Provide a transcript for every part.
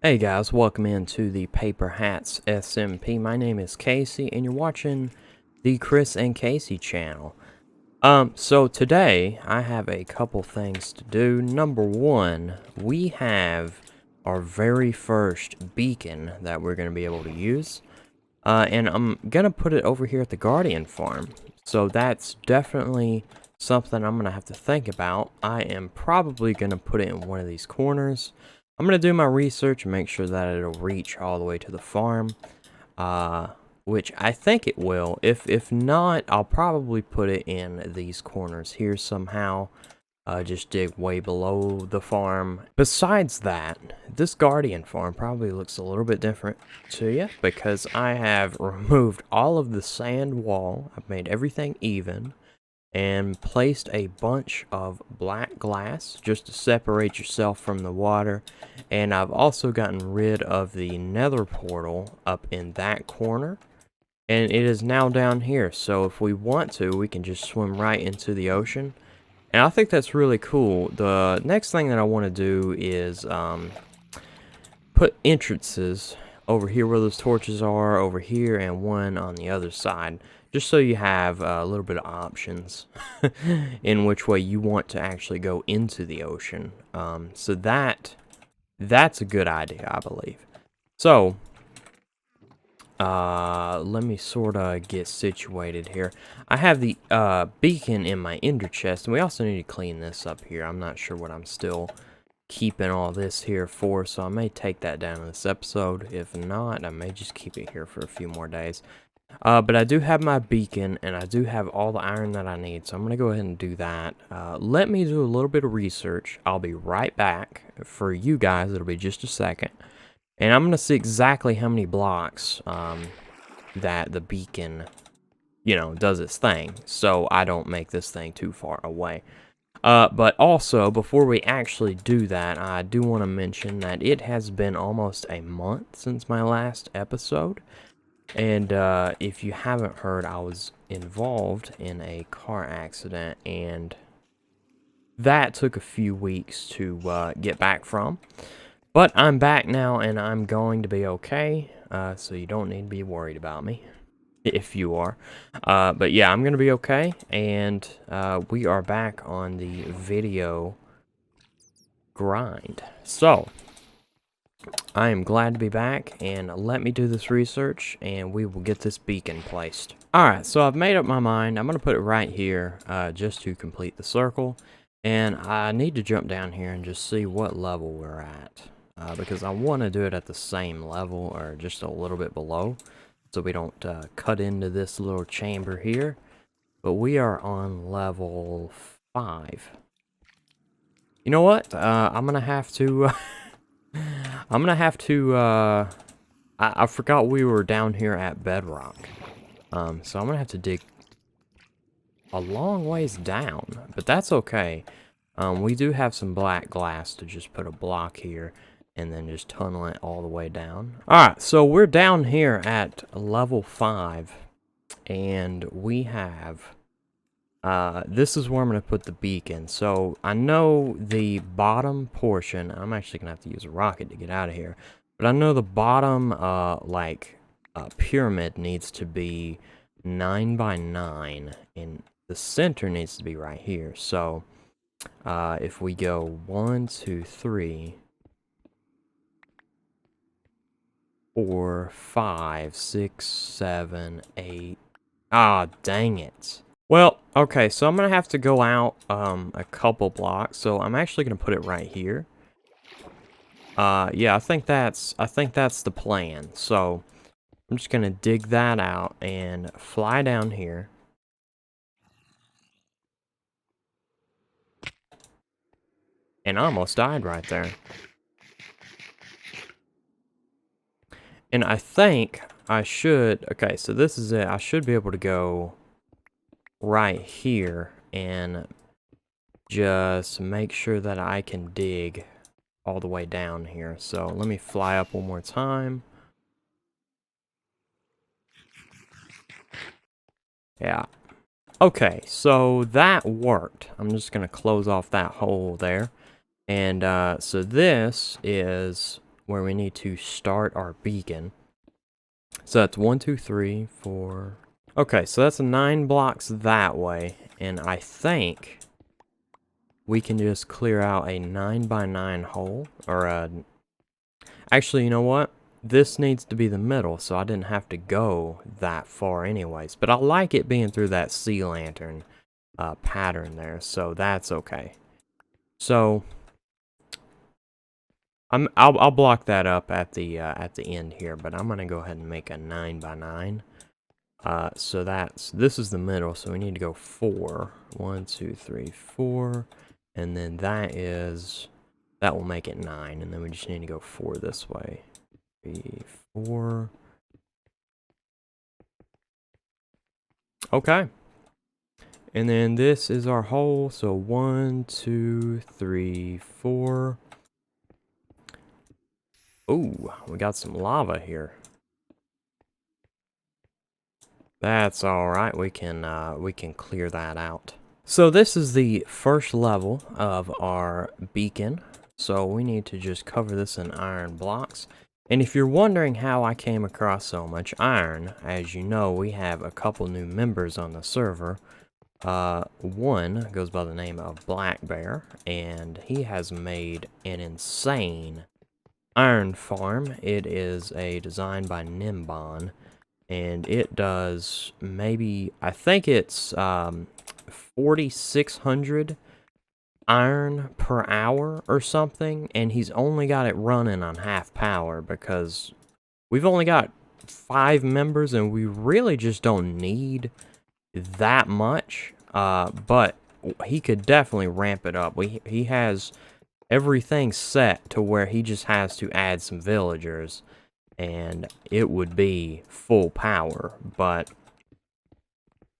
Hey guys, welcome into the Paperhats SMP. My name is Casey, and you're watching the Chris and Casey channel. So today I have a couple things to do. Number one, we have our very first beacon that we're going to be able to use. And I'm going to put it over here at the Guardian farm. So that's definitely something I'm going to have to think about. I am probably going to put it in one of these corners. I'm going to do my research and make sure that it'll reach all the way to the farm, which I think it will. If not, I'll probably put it in these corners here somehow. Just dig way below the farm. Besides that, this Guardian farm probably looks a little bit different to you because I have removed all of the sand wall. I've made everything even and placed a bunch of black glass just to separate yourself from the water. And I've also gotten rid of the nether portal up in that corner. And it is now down here. So if we want to, we can just swim right into the ocean. And I think that's really cool. The next thing that I want to do is put entrances over here where those torches are, over here, and one on the other side. Just so you have a little bit of options in which way you want to actually go into the ocean. So that's a good idea, I believe. So, let me sort of get situated here. I have the beacon in my ender chest, and we also need to clean this up here. I'm not sure what I'm still keeping all this here for, so I may take that down in this episode. If not, I may just keep it here for a few more days. But I do have my beacon, and I do have all the iron that I need, so I'm going to go ahead and do that. Let me do a little bit of research. I'll be right back. For you guys, it'll be just a second. And I'm going to see exactly how many blocks that the beacon, does its thing, so I don't make this thing too far away. But also, before we actually do that, I do want to mention that it has been almost a month since my last episode. And if you haven't heard, I was involved in a car accident, and that took a few weeks to get back from. But I'm back now, and I'm going to be okay, so you don't need to be worried about me, if you are. But yeah, I'm going to be okay, and we are back on the video grind. So, I am glad to be back, and let me do this research, and we will get this beacon placed. Alright, so I've made up my mind. I'm going to put it right here, just to complete the circle, and I need to jump down here and just see what level we're at, because I want to do it at the same level, or just a little bit below, so we don't cut into this little chamber here. But we are on level 5. You know what? I'm going to have to... I forgot we were down here at bedrock. So I'm gonna have to dig a long ways down, but that's okay. We do have some black glass to just put a block here and then just tunnel it all the way down. Alright, so we're down here at level 5, and we have... this is where I'm going to put the beacon. So I know the bottom portion, I'm actually going to have to use a rocket to get out of here. But I know the bottom, pyramid needs to be 9 by 9. And the center needs to be right here. So, if we go 1, 2, 3, 4, 5, 6, 7, 8. Ah, dang it. Well, okay, so I'm going to have to go out a couple blocks, so I'm actually going to put it right here. Yeah, I think that's the plan. So, I'm just going to dig that out and fly down here. And I almost died right there. And I think I should... Okay, so this is it. I should be able to go right here and just make sure that I can dig all the way down here. So let me fly up one more time. Yeah. Okay, so that worked. I'm just gonna close off that hole there. And so this is where we need to start our beacon. So that's 1, 2, 3, 4. Okay, so that's 9 blocks that way, and I think we can just clear out a 9x9 hole, or a... Actually, you know what? This needs to be the middle, so I didn't have to go that far anyways. But I like it being through that sea lantern pattern there, so that's okay. So I'll block that up at the end here, but I'm gonna go ahead and make a 9x9. So this is the middle, so we need to go 4. 1, 2, 3, 4, and then that will make it 9, and then we just need to go 4 this way. 3, 4. Okay. And then this is our hole, so 1, 2, 3, 4. Ooh, we got some lava here. That's all right. We can clear that out. So this is the first level of our beacon. So we need to just cover this in iron blocks. And if you're wondering how I came across so much iron, as you know, we have a couple new members on the server. One goes by the name of Black Bear, and he has made an insane iron farm. It is a design by Nimbon, and it does maybe, I think it's 4,600 iron per hour or something, and he's only got it running on half power because we've only got 5 members and we really just don't need that much, but he could definitely ramp it up. He has everything set to where he just has to add some villagers and it would be full power, but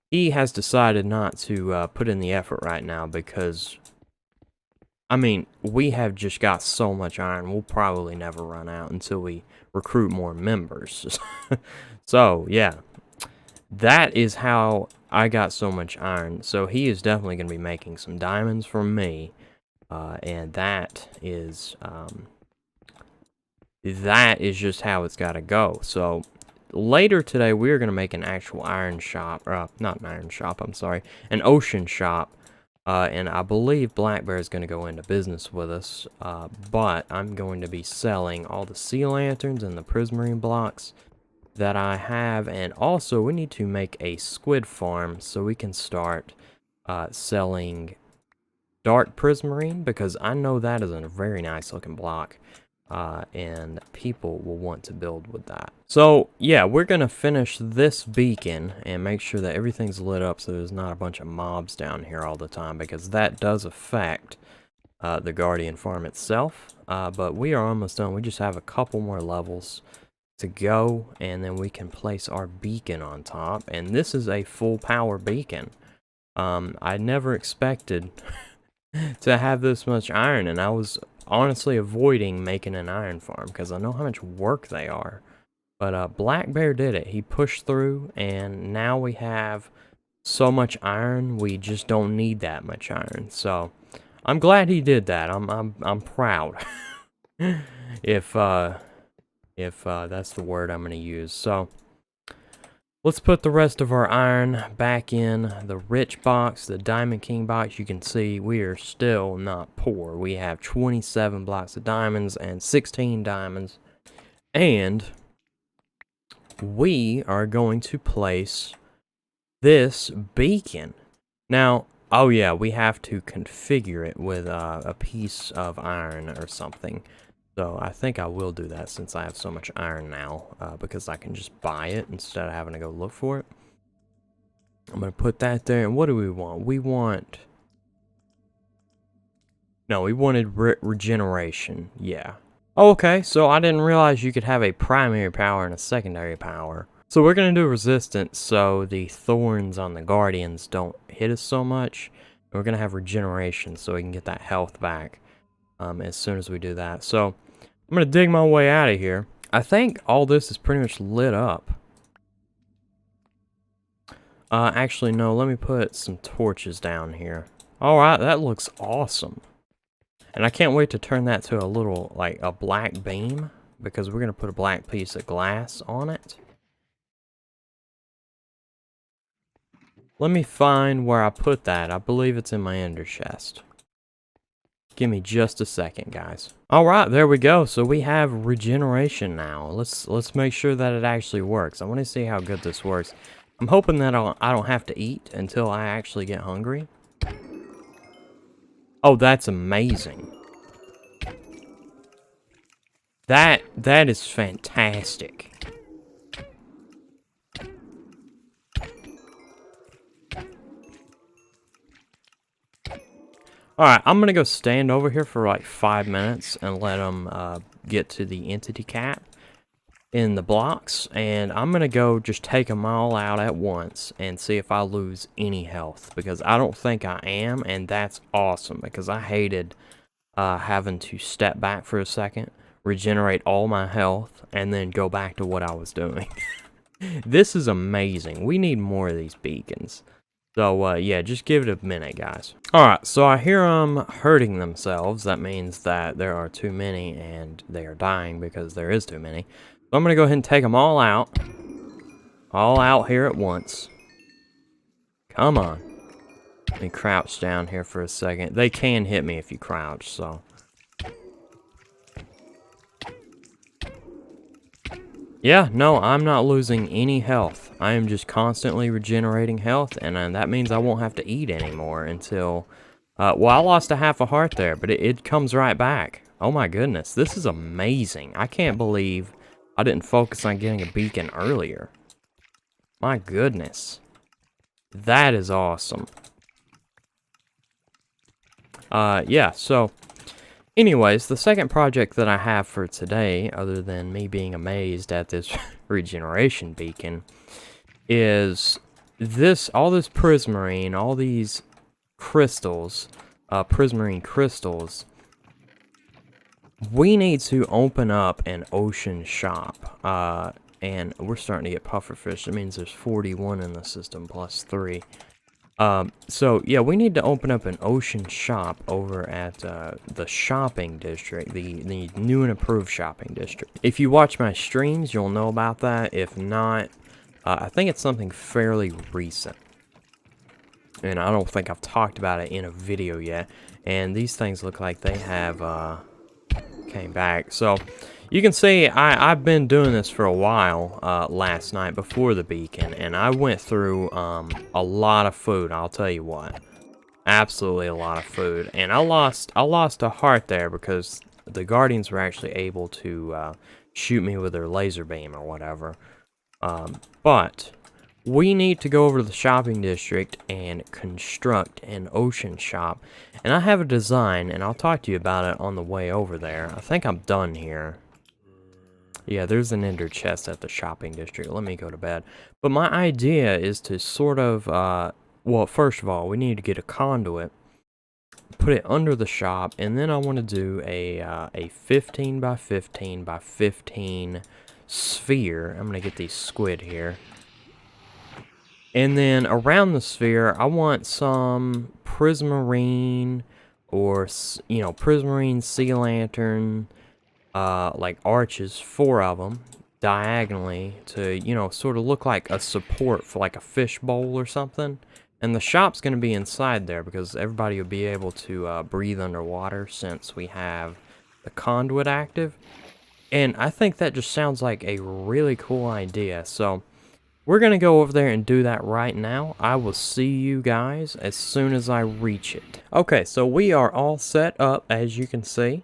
he has decided not to put in the effort right now because, I mean, we have just got so much iron, we'll probably never run out until we recruit more members. So, yeah, that is how I got so much iron. So he is definitely going to be making some diamonds from me, and that is just how it's got to go. So later today, we're going to make an actual iron shop, or not an iron shop, I'm sorry, an ocean shop. And I believe Black Bear is going to go into business with us, but I'm going to be selling all the sea lanterns and the prismarine blocks that I have, and also we need to make a squid farm so we can start selling dark prismarine, because I know that is a very nice looking block. And people will want to build with that. So yeah, we're gonna finish this beacon and make sure that everything's lit up so there's not a bunch of mobs down here all the time, because that does affect the Guardian farm itself. But we are almost done. We just have a couple more levels to go, and then we can place our beacon on top, and this is a full power beacon. I never expected to have this much iron, and I was honestly avoiding making an iron farm because I know how much work they are. But Black Bear did it. He pushed through, and now we have so much iron we just don't need that much iron. So I'm glad he did that. I'm proud. if that's the word I'm gonna use. So let's put the rest of our iron back in the rich box, the Diamond King box. You can see we are still not poor. We have 27 blocks of diamonds and 16 diamonds. And we are going to place this beacon. Now, oh yeah, we have to configure it with a piece of iron or something. So I think I will do that since I have so much iron now, because I can just buy it instead of having to go look for it. I'm going to put that there. And what do we want? We wanted regeneration. Yeah. Oh, okay, so I didn't realize you could have a primary power and a secondary power. So we're going to do resistance so the thorns on the Guardians don't hit us so much. And we're going to have regeneration so we can get that health back as soon as we do that. So I'm going to dig my way out of here. I think all this is pretty much lit up. Actually, no, let me put some torches down here. Alright, that looks awesome. And I can't wait to turn that to a little, like, a black beam, because we're going to put a black piece of glass on it. Let me find where I put that. I believe it's in my ender chest. Give me just a second, guys. All right, there we go. So we have regeneration now. Let's make sure that it actually works. I want to see how good this works. I'm hoping that I don't have to eat until I actually get hungry. Oh, that's amazing. That is fantastic. Alright, I'm gonna go stand over here for like 5 minutes and let them get to the entity cap in the blocks, and I'm gonna go just take them all out at once and see if I lose any health, because I don't think I am, and that's awesome, because I hated having to step back for a second, regenerate all my health, and then go back to what I was doing. This is amazing. We need more of these beacons. So, yeah, just give it a minute, guys. Alright, so I hear them hurting themselves. That means that there are too many, and they are dying because there is too many. So I'm going to go ahead and take them all out. All out here at once. Come on. Let me crouch down here for a second. They can hit me if you crouch, so... Yeah, no, I'm not losing any health. I am just constantly regenerating health, and that means I won't have to eat anymore until... well, I lost a half a heart there, but it comes right back. Oh my goodness, this is amazing. I can't believe I didn't focus on getting a beacon earlier. My goodness. That is awesome. Yeah, so... Anyways, the second project that I have for today, other than me being amazed at this regeneration beacon, is all this prismarine, all these crystals, prismarine crystals. We need to open up an ocean shop, and we're starting to get pufferfish. That means there's 41 in the system plus 3. So, yeah, we need to open up an ocean shop over at the shopping district, the new and improved shopping district. If you watch my streams, you'll know about that. If not, I think it's something fairly recent. And I don't think I've talked about it in a video yet. And these things look like they have came back. So, you can see I've been doing this for a while last night before the beacon, and I went through a lot of food, I'll tell you what. Absolutely a lot of food. And I lost a heart there because the Guardians were actually able to shoot me with their laser beam or whatever. But we need to go over to the shopping district and construct an ocean shop. And I have a design, and I'll talk to you about it on the way over there. I think I'm done here. Yeah, there's an ender chest at the shopping district. Let me go to bed. But my idea is to sort of, well, first of all, we need to get a conduit, put it under the shop, and then I want to do a 15 by 15 by 15 sphere. I'm going to get these squid here. And then around the sphere, I want some prismarine or, you know, prismarine sea lantern, like arches, 4 of them, diagonally to, you know, sort of look like a support for like a fish bowl or something. And the shop's going to be inside there because everybody will be able to breathe underwater since we have the conduit active. And I think that just sounds like a really cool idea. So we're going to go over there and do that right now. I will see you guys as soon as I reach it. Okay, so we are all set up, as you can see.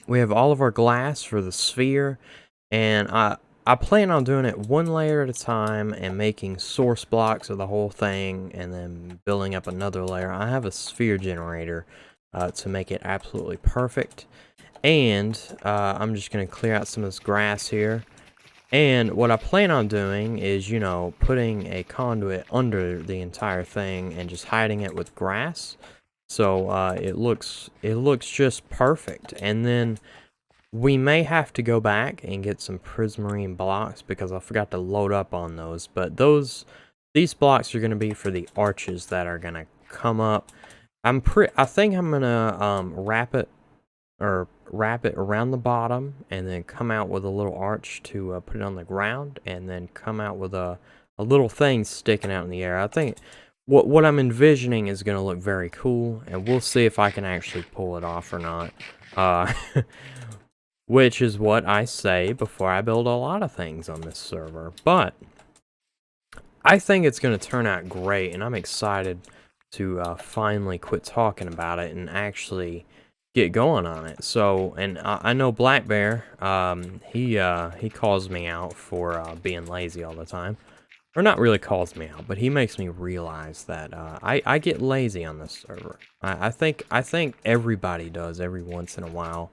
We have all of our glass for the sphere, and I plan on doing it one layer at a time and making source blocks of the whole thing and then building up another layer. I have a sphere generator to make it absolutely perfect. And I'm just going to clear out some of this grass here. And what I plan on doing is, you know, putting a conduit under the entire thing and just hiding it with grass. So it looks just perfect. And then we may have to go back and get some prismarine blocks because I forgot to load up on those. But these blocks are going to be for the arches that are going to come up I think I'm gonna wrap it around the bottom, and then come out with a little arch to put it on the ground, and then come out with a little thing sticking out in the air. I think what I'm envisioning is gonna look very cool, and we'll see if I can actually pull it off or not. Uh, which is what I say before I build a lot of things on this server. But I think it's going to turn out great, and I'm excited to finally quit talking about it and actually get going on it. So, and I know Black Bear, he calls me out for being lazy all the time. Or not really calls me out, but he makes me realize that I get lazy on this server. I think everybody does every once in a while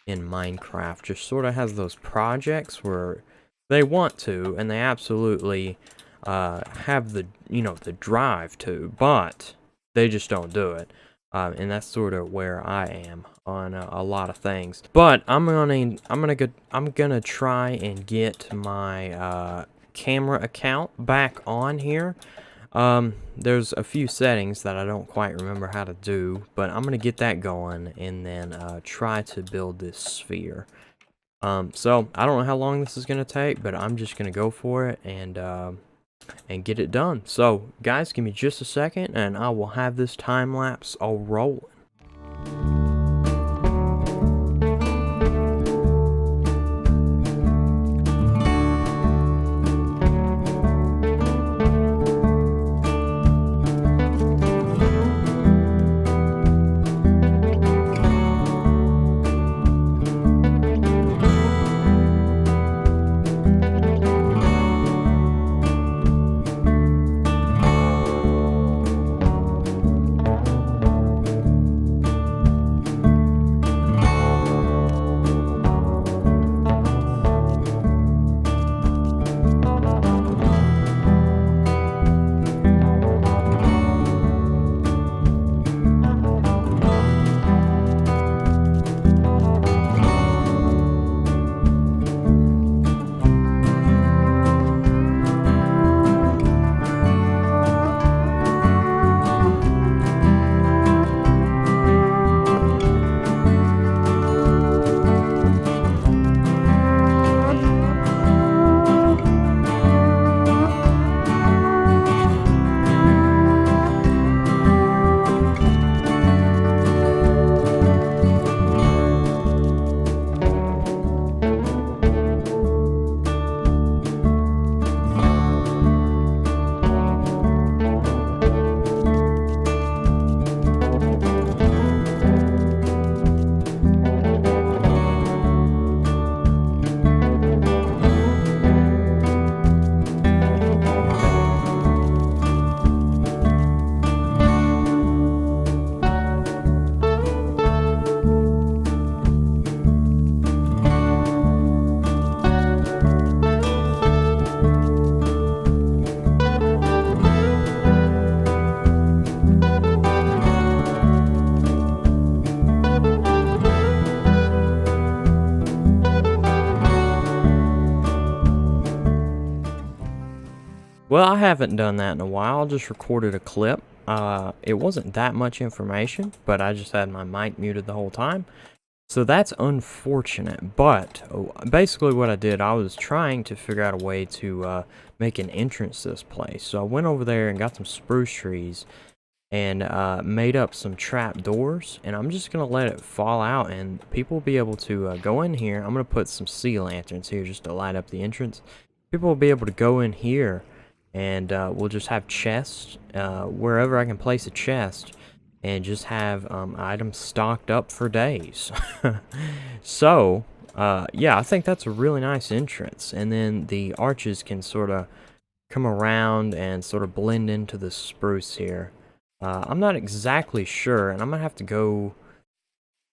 in Minecraft. Just sort of has those projects where they want to, and they absolutely have the the drive to, but they just don't do it. And that's sort of where I am on a lot of things. But I'm gonna try and get my camera account back on here. There's a few settings that I don't quite remember how to do, but I'm gonna get that going and then try to build this sphere. So I don't know how long this is gonna take, but I'm just gonna go for it and get it done. So guys, give me just a second and I will have this time lapse all rolling. Well, I haven't done that in a while. I just recorded a clip. It wasn't that much information, but I just had my mic muted the whole time. So that's unfortunate, but basically what I did, I was trying to figure out a way to make an entrance to this place. So I went over there and got some spruce trees and made up some trap doors, and I'm just going to let it fall out, and people will be able to go in here. I'm going to put some sea lanterns here just to light up the entrance. People will be able to go in here, and we'll just have chests wherever I can place a chest, and just have items stocked up for days. So, yeah, I think that's a really nice entrance. And then the arches can sort of come around and sort of blend into the spruce here. I'm not exactly sure, and I'm gonna have to go.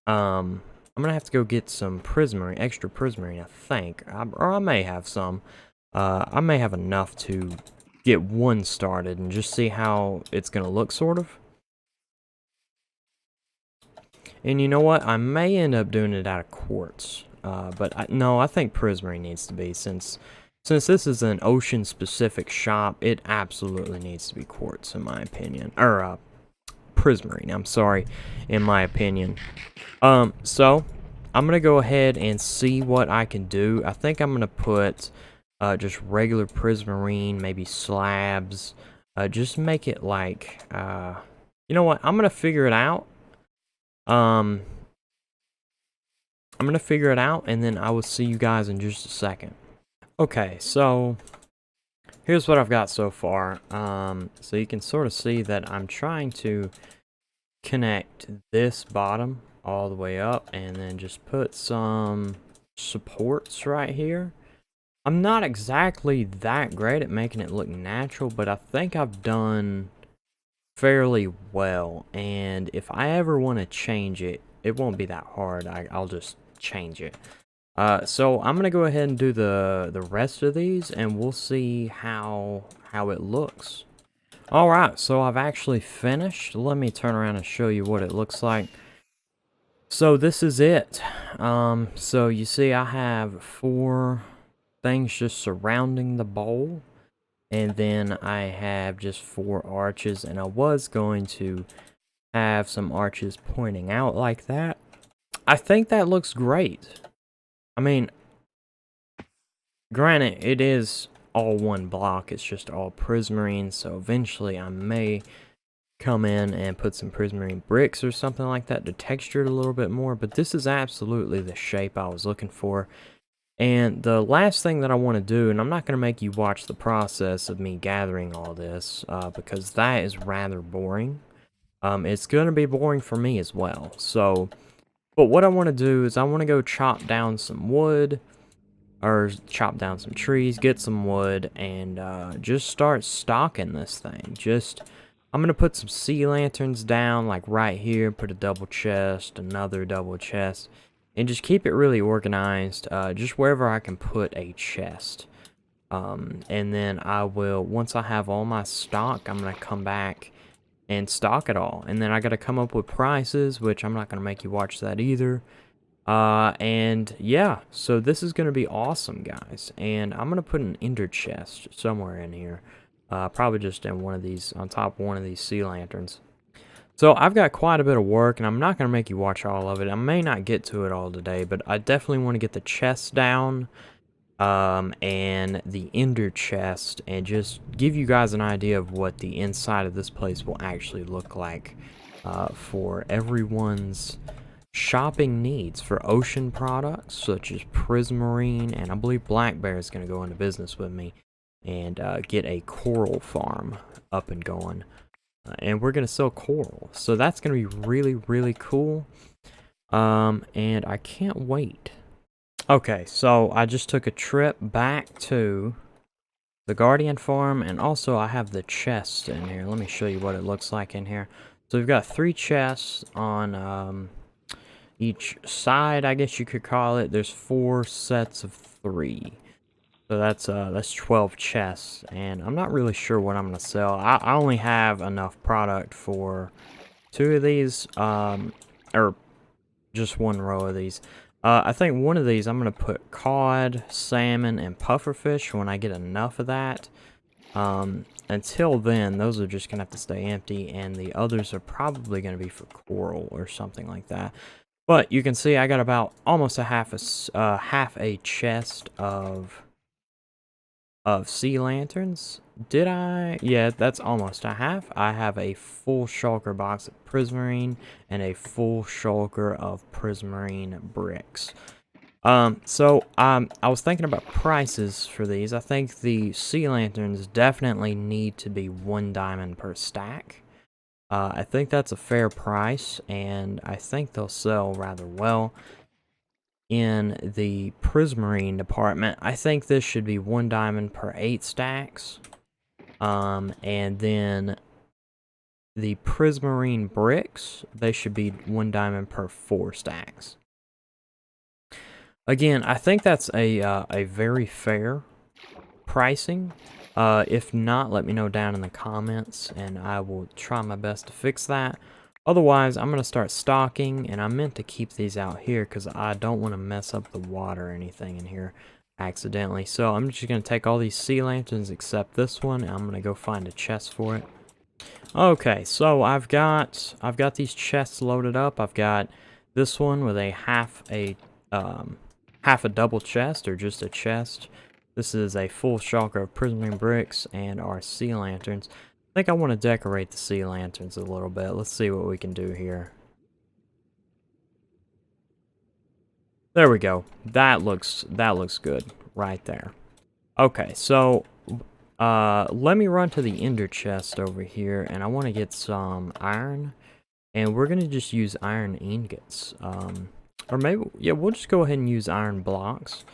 I'm gonna have to go get some prismarine, extra prismarine, I think, or I may have some. I may have enough to get one started and just see how it's gonna look, sort of. And you know what? I may end up doing it out of quartz. But no, I think prismarine needs to be, since this is an ocean-specific shop, it absolutely needs to be quartz, in my opinion. Or, prismarine, I'm sorry, in my opinion. So I'm gonna go ahead and see what I can do. I think I'm gonna put just regular prismarine, maybe slabs. Just make it like you know what? I'm gonna figure it out. I'm gonna figure it out, and then I will see you guys in just a second. Okay, so here's what I've got so far. So you can sort of see that I'm trying to connect this bottom all the way up, and then just put some supports right here. I'm not exactly that great at making it look natural, but I think I've done fairly well, and if I ever want to change it, it won't be that hard. I'll just change it. So I'm gonna go ahead and do the rest of these, and we'll see how it looks. All right, so I've actually finished. Let me turn around and show you what it looks like. So this is it. So you see, I have 4 things just surrounding the bowl, and then I have just 4 arches, and I was going to have some arches pointing out like that. I think that looks great. I mean, granted, it is all one block, it's just all prismarine, so eventually I may come in and put some prismarine bricks or something like that to texture it a little bit more, but this is absolutely the shape I was looking for. And the last thing that I want to do, and I'm not going to make you watch the process of me gathering all this, because that is rather boring. It's going to be boring for me as well. So, but what I want to do is I want to go chop down some wood, or chop down some trees, get some wood, and just start stocking this thing. I'm going to put some sea lanterns down, like right here, put a double chest, another double chest, and just keep it really organized, just wherever I can put a chest. And then I will, once I have all my stock, I'm going to come back and stock it all. And then I got to come up with prices, which I'm not going to make you watch that either. And yeah, so this is going to be awesome, guys. And I'm going to put an ender chest somewhere in here. Probably just in one of these, on top of one of these sea lanterns. So I've got quite a bit of work, and I'm not going to make you watch all of it. I may not get to it all today, but I definitely want to get the chest down, and the ender chest, and just give you guys an idea of what the inside of this place will actually look like, for everyone's shopping needs for ocean products such as prismarine, and I believe Black Bear is going to go into business with me and get a coral farm up and going. And we're going to sell coral. So that's going to be really, really cool. And I can't wait. Okay, so I just took a trip back to the Guardian farm. And also I have the chest in here. Let me show you what it looks like in here. So we've got 3 chests on each side, I guess you could call it. There's 4 sets of 3. So that's 12 chests, and I'm not really sure what I'm gonna sell. I only have enough product for 2 of these, or just 1 row of these. I think one of these I'm gonna put cod, salmon, and pufferfish when I get enough of that. Until then, those are just gonna have to stay empty, and the others are probably gonna be for coral or something like that. But you can see I got about almost half a chest of sea lanterns. Did I? Yeah, that's almost a half. I have a full shulker box of prismarine and a full shulker of prismarine bricks. So I was thinking about prices for these. I think the sea lanterns definitely need to be 1 diamond per stack. I think that's a fair price, and I think they'll sell rather well. In the prismarine department, I think this should be 1 diamond per 8 stacks. And then the prismarine bricks, they should be 1 diamond per 4 stacks. Again, I think that's a very fair pricing. If not, let me know down in the comments, and I will try my best to fix that. Otherwise, I'm going to start stocking, and I meant to keep these out here because I don't want to mess up the water or anything in here accidentally. So I'm just going to take all these sea lanterns except this one, and I'm going to go find a chest for it. Okay, so I've got these chests loaded up. I've got this one with a half a double chest or just a chest. This is a full shulker of prismarine bricks and our sea lanterns. I think I want to decorate the sea lanterns a little bit. Let's see what we can do here. There we go. That looks good right there. Okay, so let me run to the ender chest over here, and I want to get some iron, and we're gonna just use iron ingots. Or maybe, yeah, we'll just go ahead and use iron blocks,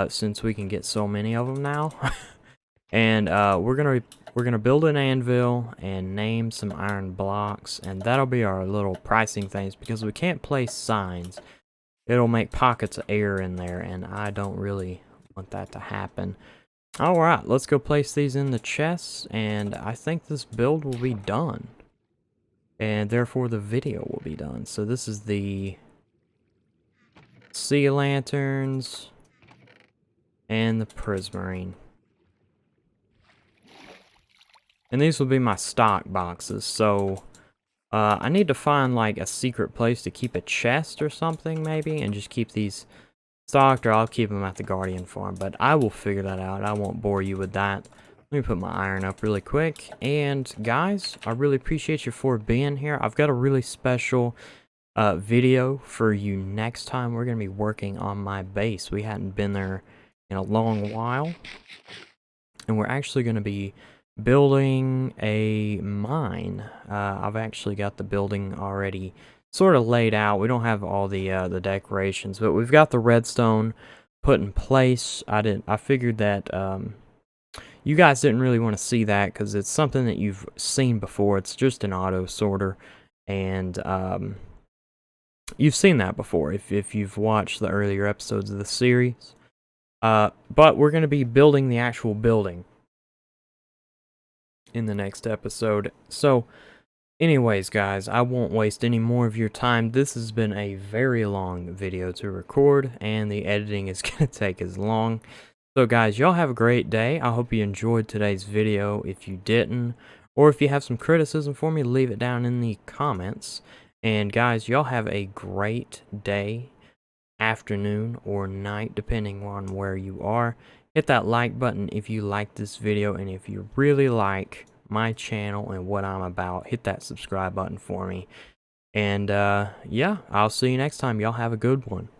since we can get so many of them now. And we're gonna build an anvil and name some iron blocks, and that'll be our little pricing things because we can't place signs. It'll make pockets of air in there, and I don't really want that to happen. Alright, let's go place these in the chests, and I think this build will be done. And therefore the video will be done. So this is the sea lanterns and the prismarine. And these will be my stock boxes, so I need to find like a secret place to keep a chest or something maybe, and just keep these stocked, or I'll keep them at the Guardian farm, but I will figure that out. I won't bore you with that. Let me put my iron up really quick. And guys, I really appreciate you for being here. I've got a really special video for you next time. We're going to be working on my base. We hadn't been there in a long while. And we're actually going to be building a mine. I've actually got the building already sort of laid out. We don't have all the decorations, but we've got the redstone put in place. I figured that you guys didn't really want to see that because it's something that you've seen before. It's just an auto sorter, and you've seen that before if you've watched the earlier episodes of the series. But we're going to be building the actual building in the next episode. So anyways, guys, I won't waste any more of your time. This has been a very long video to record, and the editing is going to take as long. So guys, y'all have a great day. I hope you enjoyed today's video. If you didn't, or if you have some criticism for me, leave it down in the comments. And guys, y'all have a great day, afternoon, or night, depending on where you are. Hit that like button if you like this video, and if you really like my channel and what I'm about, hit that subscribe button for me. And yeah, I'll see you next time. Y'all have a good one.